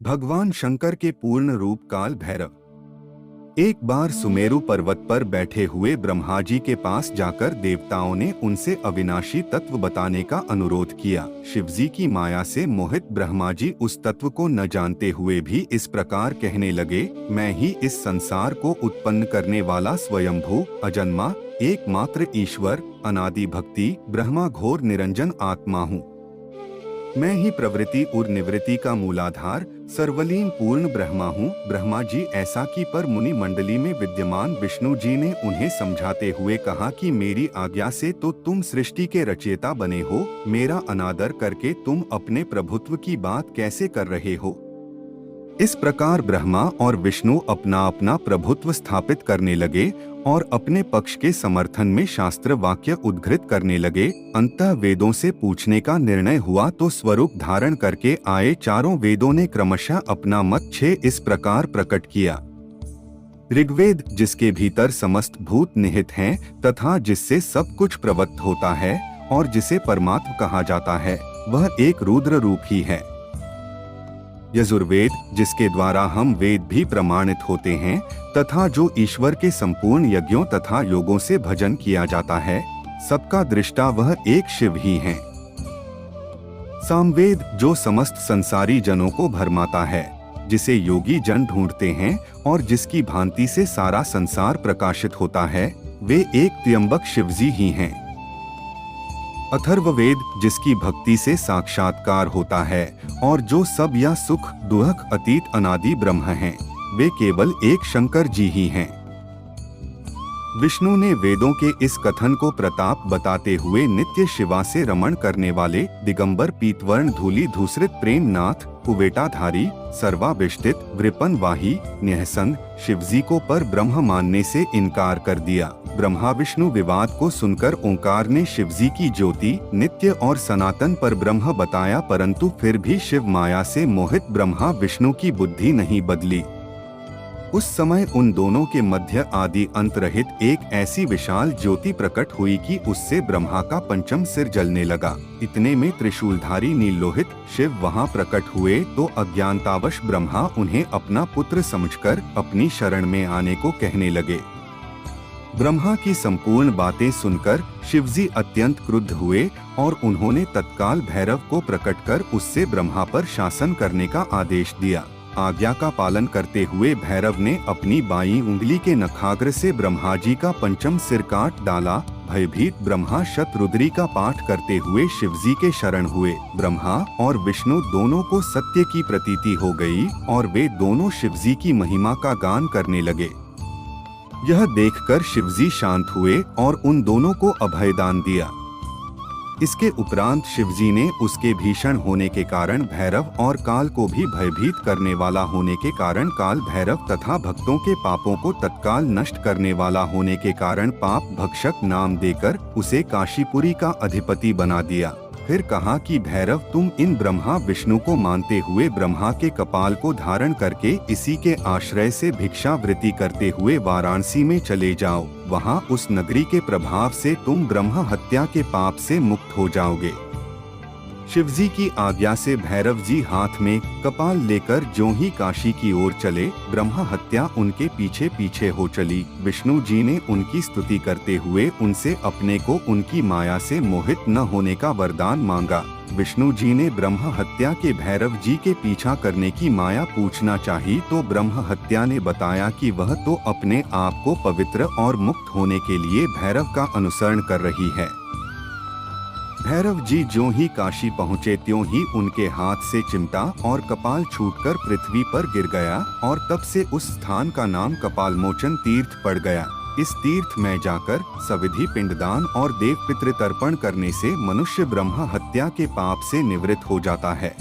भगवान शंकर के पूर्ण रूप काल भैरव। एक बार सुमेरु पर्वत पर बैठे हुए ब्रह्मा जी के पास जाकर देवताओं ने उनसे अविनाशी तत्व बताने का अनुरोध किया। शिवजी की माया से मोहित ब्रह्मा जी उस तत्व को न जानते हुए भी इस प्रकार कहने लगे, मैं ही इस संसार को उत्पन्न करने वाला स्वयंभू अजन्मा एकमात्र ईश्वर अनादि भक्ति ब्रह्मा घोर निरंजन आत्मा हूँ। मैं ही प्रवृत्ति और निवृत्ति का मूलाधार सर्वलीन पूर्ण ब्रह्मा हूँ। ब्रह्मा जी ऐसा की पर मुनि मंडली में विद्यमान विष्णु जी ने उन्हें समझाते हुए कहा कि मेरी आज्ञा से तो तुम सृष्टि के रचयिता बने हो, मेरा अनादर करके तुम अपने प्रभुत्व की बात कैसे कर रहे हो। इस प्रकार ब्रह्मा और विष्णु अपना अपना प्रभुत्व स्थापित करने लगे और अपने पक्ष के समर्थन में शास्त्र वाक्य उद्धृत करने लगे। अंतः वेदों से पूछने का निर्णय हुआ तो स्वरूप धारण करके आए चारों वेदों ने क्रमशः अपना मत 6 इस प्रकार प्रकट किया। ऋग्वेद, जिसके भीतर समस्त भूत निहित हैं तथा जिससे सब कुछ प्रवृत्त होता है और जिसे परमात्मा कहा जाता है, वह एक रुद्र रूप ही है। यजुर्वेद, जिसके द्वारा हम वेद भी प्रमाणित होते हैं तथा जो ईश्वर के संपूर्ण यज्ञों तथा योगों से भजन किया जाता है, सबका दृष्टा वह एक शिव ही है। सामवेद, जो समस्त संसारी जनों को भरमाता है, जिसे योगी जन ढूंढते हैं और जिसकी भांति से सारा संसार प्रकाशित होता है, वे एक त्र्यंबक शिवजी ही हैं। अथर्ववेद, जिसकी भक्ति से साक्षात्कार होता है और जो सब या सुख दुख अतीत अनादि ब्रह्म हैं, वे केवल एक शंकर जी ही हैं। विष्णु ने वेदों के इस कथन को प्रताप बताते हुए नित्य शिवा से रमण करने वाले दिगंबर पीतवर्ण धूली धूसरित प्रेमनाथ कुवेटाधारी सर्वाभिष्टित वृपनवाही न्यायसंग शिवजी को पर ब्रह्म मानने से इनकार कर दिया। ब्रह्मा विष्णु विवाद को सुनकर ओंकार ने शिवजी की ज्योति नित्य और सनातन पर ब्रह्म बताया, परंतु फिर भी शिव माया से मोहित ब्रह्मा विष्णु की बुद्धि नहीं बदली। उस समय उन दोनों के मध्य आदि अंत रहित एक ऐसी विशाल ज्योति प्रकट हुई कि उससे ब्रह्मा का पंचम सिर जलने लगा। इतने में त्रिशूलधारी नीलोहित शिव वहां प्रकट हुए तो अज्ञानतावश ब्रह्मा उन्हें अपना पुत्र समझकर अपनी शरण में आने को कहने लगे। ब्रह्मा की संपूर्ण बातें सुनकर शिवजी अत्यंत क्रुद्ध हुए और उन्होंने तत्काल भैरव को प्रकट कर उससे ब्रह्मा पर शासन करने का आदेश दिया। आज्ञा का पालन करते हुए भैरव ने अपनी बाईं उंगली के नखाग्र से ब्रह्मा जी का पंचम सिर काट डाला। भयभीत ब्रह्मा शतरुद्री का पाठ करते हुए शिवजी के शरण हुए। ब्रह्मा और विष्णु दोनों को सत्य की प्रतीति हो गई और वे दोनों शिवजी की महिमा का गान करने लगे। यह देखकर शिवजी शांत हुए और उन दोनों को अभयदान दिया। इसके उपरांत शिवजी ने उसके भीषण होने के कारण भैरव और काल को भी भयभीत करने वाला होने के कारण काल भैरव तथा भक्तों के पापों को तत्काल नष्ट करने वाला होने के कारण पाप भक्षक नाम देकर उसे काशीपुरी का अधिपति बना दिया। फिर कहा कि भैरव, तुम इन ब्रह्मा विष्णु को मानते हुए ब्रह्मा के कपाल को धारण करके इसी के आश्रय से भिक्षावृत्ति करते हुए वाराणसी में चले जाओ। वहां उस नगरी के प्रभाव से तुम ब्रह्म हत्या के पाप से मुक्त हो जाओगे। शिवजी की आज्ञा से भैरव जी हाथ में कपाल लेकर ज्यों ही काशी की ओर चले, ब्रह्म हत्या उनके पीछे पीछे हो चली। विष्णु जी ने उनकी स्तुति करते हुए उनसे अपने को उनकी माया से मोहित न होने का वरदान मांगा। विष्णु जी ने ब्रह्म हत्या के भैरव जी के पीछा करने की माया पूछना चाही तो ब्रह्म हत्या ने बताया कि वह तो अपने आप को पवित्र और मुक्त होने के लिए भैरव का अनुसरण कर रही है। भैरव जी ज्यों ही काशी पहुँचे त्यों ही उनके हाथ से चिमटा और कपाल छूटकर पृथ्वी पर गिर गया और तब से उस स्थान का नाम कपालमोचन तीर्थ पड़ गया। इस तीर्थ में जाकर सविधि पिंडदान और देव पितृ तर्पण करने से मनुष्य ब्रह्म हत्या के पाप से निवृत्त हो जाता है।